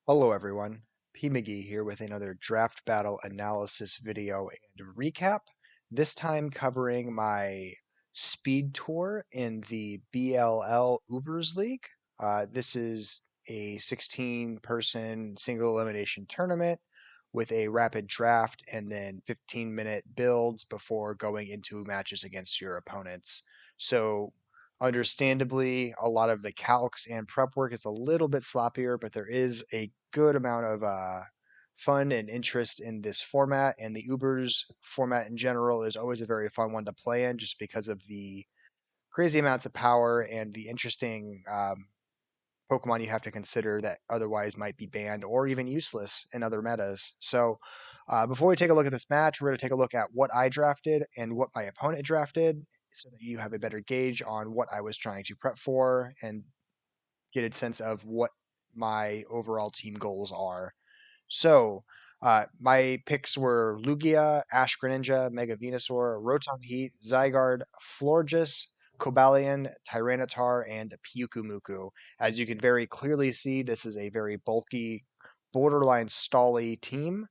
Hello everyone, McGee here with another draft battle analysis video and recap, this time covering my speed tour in the BLL Ubers League. This is a 16-person single elimination tournament with a rapid draft and then 15-minute builds before going into matches against your opponents. So understandably, a lot of the calcs and prep work is a little bit sloppier, but there is a good amount of fun and interest in this format. And the Ubers format in general is always a very fun one to play in just because of the crazy amounts of power and the interesting Pokemon you have to consider that otherwise might be banned or even useless in other metas. So, before we take a look at this match, we're going to take a look at what I drafted and what my opponent drafted so that you have a better gauge on what I was trying to prep for and get a sense of what my overall team goals are. So, my picks were Lugia, Ash Greninja, Mega Venusaur, Rotom Heat, Zygarde, Florges, Cobalion, Tyranitar, and Pyukumuku. As you can very clearly see, this is a very bulky, borderline stally team.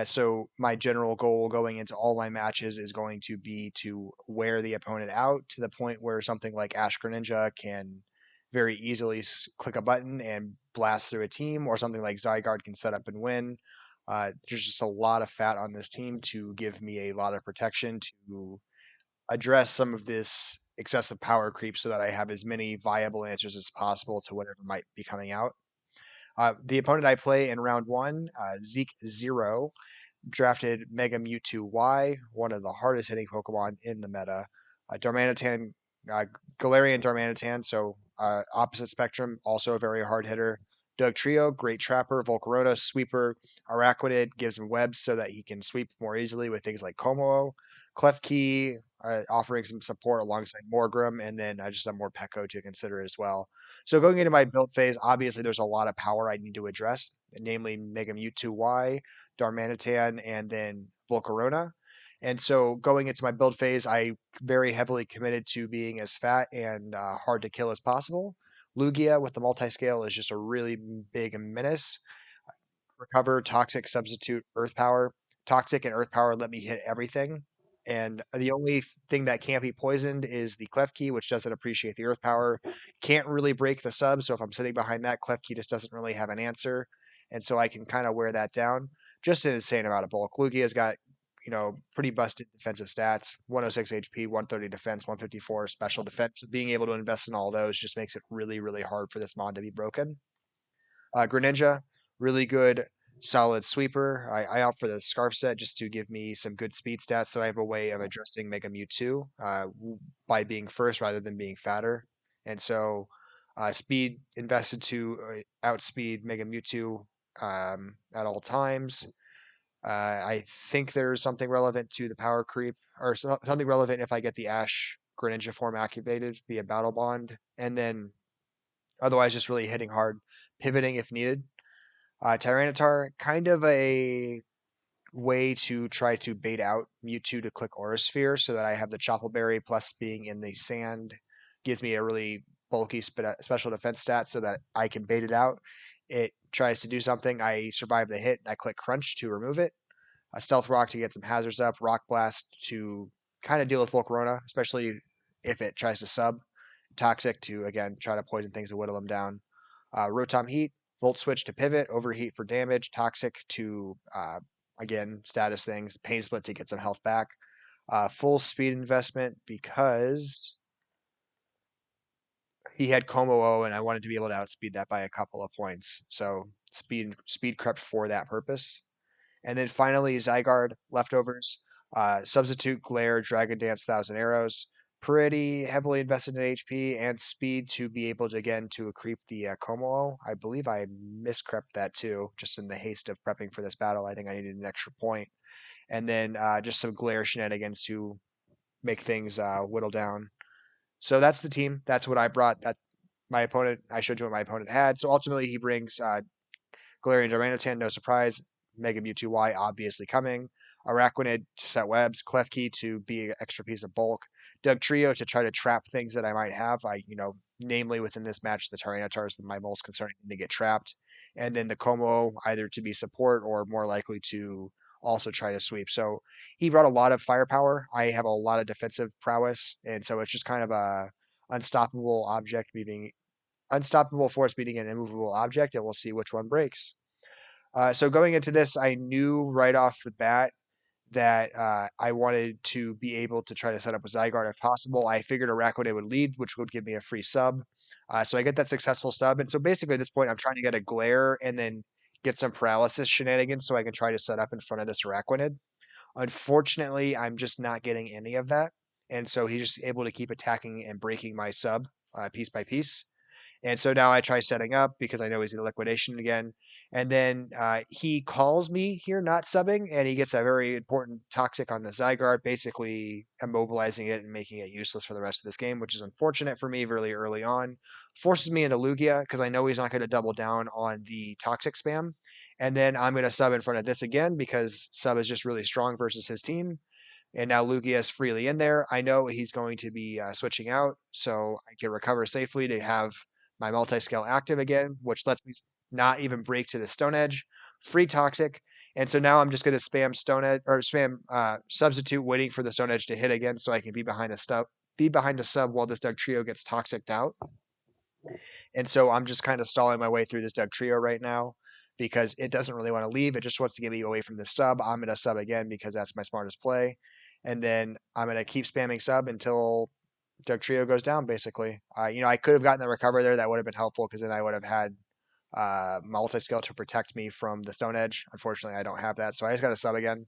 So my general goal going into all my matches is going to be to wear the opponent out to the point where something like Ash Greninja can very easily click a button and blast through a team, or something like Zygarde can set up and win. There's just a lot of fat on this team to give me a lot of protection to address some of this excessive power creep so that I have as many viable answers as possible to whatever might be coming out. The opponent I play in round one, ZekZer0, drafted Mega Mewtwo Y, one of the hardest hitting Pokemon in the meta. Darmanitan, uh, Galarian Darmanitan, so opposite spectrum, also a very hard hitter. Doug Trio, great trapper. Volcarona, sweeper. Araquanid gives him webs so that he can sweep more easily with things like Como. Klefki, offering some support alongside Morgrem, and then just some more Peko to consider as well. So going into my build phase, obviously there's a lot of power I need to address, namely Mega Mewtwo Y, Darmanitan, and then Volcarona. And so going into my build phase, I very heavily committed to being as fat and hard to kill as possible. Lugia with the multi-scale is just a really big menace. Recover, Toxic, Substitute, Earth Power. Toxic and Earth Power let me hit everything. And the only thing that can't be poisoned is the Klefki, which doesn't appreciate the Earth Power. Can't really break the sub, so if I'm sitting behind that, Klefki just doesn't really have an answer. And so I can kind of wear that down. Just an insane amount of bulk. Lugia's got, pretty busted defensive stats: 106 HP, 130 defense, 154 special defense. So being able to invest in all those just makes it really, really hard for this mon to be broken. Greninja, really good, solid sweeper. I opt for the Scarf set just to give me some good speed stats, so I have a way of addressing Mega Mewtwo by being first rather than being fatter. And so speed invested to outspeed Mega Mewtwo at all times. I think there's something relevant to the power creep, or something relevant if I get the Ash Greninja form activated via Battle Bond, and then otherwise just really hitting hard, pivoting if needed. Tyranitar, kind of a way to try to bait out Mewtwo to click Aura Sphere so that I have the Chople Berry plus being in the sand gives me a really bulky special defense stat so that I can bait it out. It tries to do something, I survive the hit, and I click Crunch to remove it. A Stealth Rock to get some hazards up, Rock Blast to kind of deal with Volcarona, especially if it tries to sub. Toxic to, again, try to poison things to whittle them down. Rotom Heat, Volt Switch to pivot, Overheat for damage, Toxic to, again, status things, Pain Split to get some health back. Full speed investment because he had Como and I wanted to be able to outspeed that by a couple of points. So speed crept for that purpose. And then finally, Zygarde, leftovers, substitute, glare, Dragon Dance, Thousand Arrows. Pretty heavily invested in HP and speed to be able to, again, to creep the Como. I believe I miscrept that too, just in the haste of prepping for this battle. I think I needed an extra point. And then just some glare shenanigans to make things whittle down. So that's the team. That's what I brought. That I showed you what my opponent had. So ultimately, he brings Galarian Darmanitan, no surprise. Mega Mewtwo Y, obviously coming. Araquanid to set webs. Klefki to be an extra piece of bulk. Doug Trio to try to trap things that I might have. Namely within this match, the Tyranitar is my most concerning thing to get trapped. and then the Como either to be support or more likely to also try to sweep. So he brought a lot of firepower. I have a lot of defensive prowess, and so it's just kind of a unstoppable object meeting unstoppable force meeting an immovable object, and we'll see which one breaks. So going into this, I knew right off the bat that I wanted to be able to try to set up a Zygarde if possible. I figured a Rakode would lead, which would give me a free sub. So I get that successful stub. And so basically at this point, I'm trying to get a glare and then get some paralysis shenanigans so I can try to set up in front of this Araquanid. Unfortunately, I'm just not getting any of that. And so he's just able to keep attacking and breaking my sub piece by piece. And so now I try setting up because I know he's in liquidation again. And then he calls me here not subbing, and he gets a very important toxic on the Zygarde, basically immobilizing it and making it useless for the rest of this game, which is unfortunate for me really early on. Forces me into Lugia because I know he's not going to double down on the toxic spam. And then I'm going to sub in front of this again because sub is just really strong versus his team. And now Lugia is freely in there. I know he's going to be switching out, so I can recover safely to have my multi-scale active again, which lets me not even break to the Stone Edge. Free Toxic. And so now I'm just going to spam Stone Edge or spam Substitute, waiting for the Stone Edge to hit again, so I can be behind the sub while this Dugtrio gets toxicked out. And so I'm just kind of stalling my way through this Dugtrio right now because it doesn't really want to leave. It just wants to get me away from the sub. I'm going to sub again because that's my smartest play. And then I'm going to keep spamming sub until Dugtrio goes down, basically. I could have gotten the recover there. That would have been helpful because then I would have had multi-scale to protect me from the Stone Edge. Unfortunately, I don't have that. So I just got to sub again.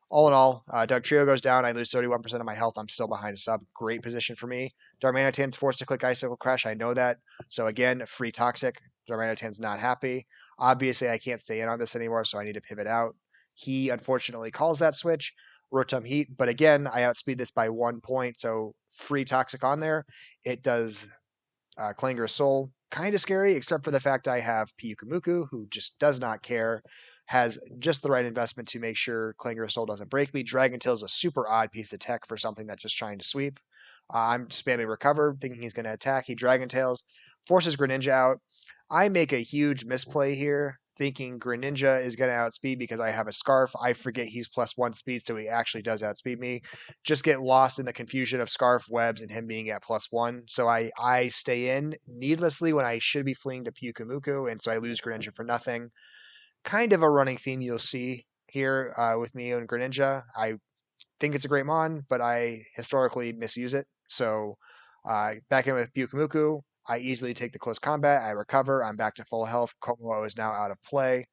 All in all, Dugtrio goes down. I lose 31% of my health. I'm still behind a sub. Great position for me. Darmanitan's forced to click Icicle Crash. I know that. So again, free Toxic. Darmanitan's not happy. Obviously, I can't stay in on this anymore, so I need to pivot out. He unfortunately calls that switch. Rotom Heat. But again, I outspeed this by 1 point, so free Toxic on there. It does Clanger's Soul. Kind of scary, except for the fact I have Pyukumuku, who just does not care, has just the right investment to make sure Clanger's Soul doesn't break me. Dragon Tail is a super odd piece of tech for something that's just trying to sweep. I'm spamming Recover, thinking he's going to attack. He Dragon Tails, forces Greninja out. I make a huge misplay here, thinking Greninja is going to outspeed because I have a Scarf. I forget he's +1 speed, so he actually does outspeed me. Just get lost in the confusion of Scarf, Webs, and him being at +1. So I stay in needlessly when I should be fleeing to Pyukumuku, and so I lose Greninja for nothing. Kind of a running theme you'll see here with me and Greninja. I think it's a great mon, but I historically misuse it. So back in with Pyukumuku, I easily take the close combat. I recover. I'm back to full health. Komo is now out of play.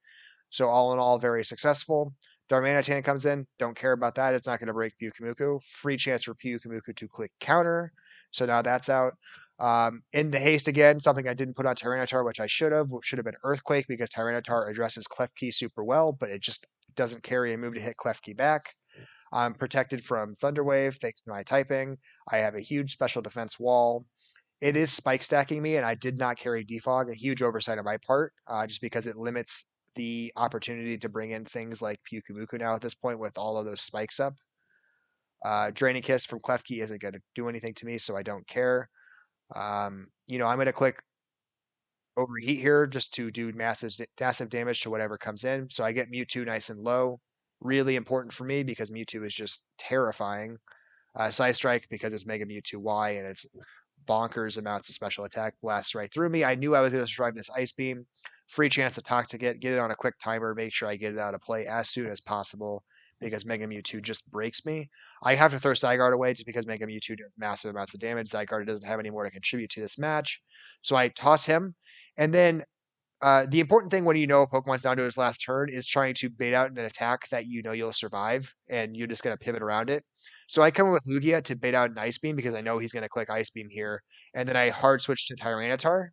So all in all, very successful. Darmanitan comes in. Don't care about that. It's not going to break Pyukumuku. Free chance for Pyukumuku to click counter. So now that's out. In the haste again, something I didn't put on Tyranitar, which I should have. Should have been Earthquake because Tyranitar addresses Klefki super well, but it just doesn't carry a move to hit Klefki back. I'm protected from Thunderwave thanks to my typing. I have a huge special defense wall. It is spike stacking me, and I did not carry Defog, a huge oversight on my part, just because it limits the opportunity to bring in things like Pyukumuku now at this point with all of those spikes up. Draining Kiss from Klefki isn't going to do anything to me, so I don't care. I'm going to click Overheat here just to do massive damage to whatever comes in. So I get Mewtwo nice and low. Really important for me because Mewtwo is just terrifying. Side Strike because it's Mega Mewtwo Y and it's bonkers amounts of special attack blasts right through me. I knew I was going to survive this Ice Beam. Free chance to Toxic it, get it on a quick timer, make sure I get it out of play as soon as possible because Mega Mewtwo just breaks me. I have to throw Zygarde away just because Mega Mewtwo does massive amounts of damage. Zygarde doesn't have any more to contribute to this match. So I toss him. And then the important thing when you know Pokemon's down to his last turn is trying to bait out an attack that you know you'll survive, and you're just going to pivot around it. So I come in with Lugia to bait out an Ice Beam because I know he's going to click Ice Beam here, and then I hard switch to Tyranitar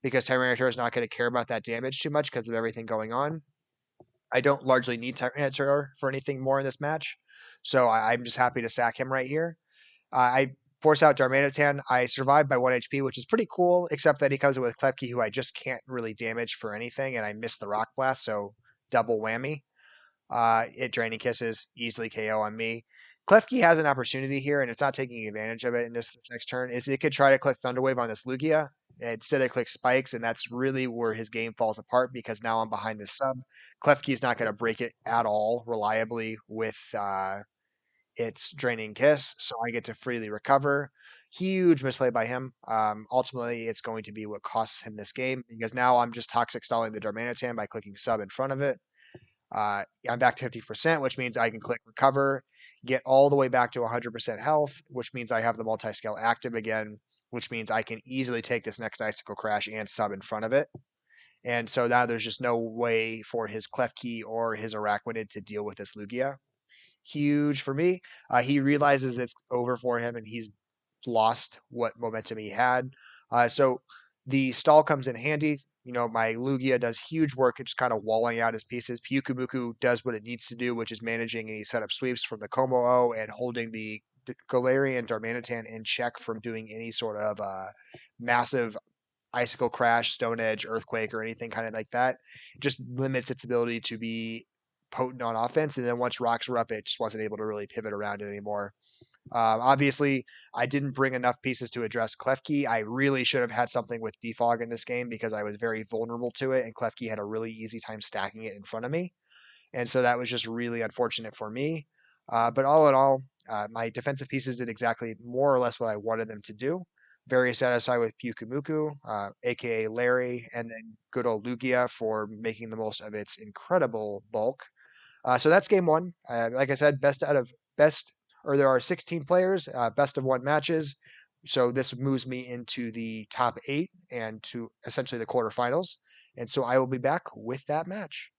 because Tyranitar is not going to care about that damage too much because of everything going on. I don't largely need Tyranitar for anything more in this match, so I'm just happy to sack him right here. I force out Darmanitan. I survive by 1 HP, which is pretty cool, except that he comes in with Klefki, who I just can't really damage for anything, and I miss the Rock Blast, so double whammy. It Draining Kisses, easily KO on me. Klefki has an opportunity here, and it's not taking advantage of it in this next turn, is it could try to click Thunderwave on this Lugia. Instead, I click spikes, and that's really where his game falls apart because now I'm behind the sub. Klefki is not going to break it at all reliably with its draining kiss, so I get to freely recover. Huge misplay by him. Ultimately, it's going to be what costs him this game because now I'm just toxic stalling the Darmanitan by clicking sub in front of it. I'm back to 50%, which means I can click recover, get all the way back to 100% health, which means I have the multi-scale active again, which means I can easily take this next Icicle Crash and sub in front of it. And so now there's just no way for his Klefki or his Araquanid to deal with this Lugia. Huge for me. He realizes it's over for him and he's lost what momentum he had. So the stall comes in handy. You know, my Lugia does huge work at just kind of walling out his pieces. Pyukumuku does what it needs to do, which is managing any setup sweeps from the Komo-O and holding the Galarian Darmanitan in check from doing any sort of massive Icicle Crash, Stone Edge, Earthquake, or anything kind of like that. It just limits its ability to be potent on offense. And then once rocks were up, it just wasn't able to really pivot around it anymore. Obviously, I didn't bring enough pieces to address Klefki. I really should have had something with Defog in this game because I was very vulnerable to it, and Klefki had a really easy time stacking it in front of me. And so that was just really unfortunate for me. But all in all, my defensive pieces did exactly more or less what I wanted them to do. Very satisfied with Pyukumuku, aka Larry, and then good old Lugia for making the most of its incredible bulk. So that's game one. Like I said, there are 16 players, best of one matches. So this moves me into the top 8 and to essentially the quarterfinals. And so I will be back with that match.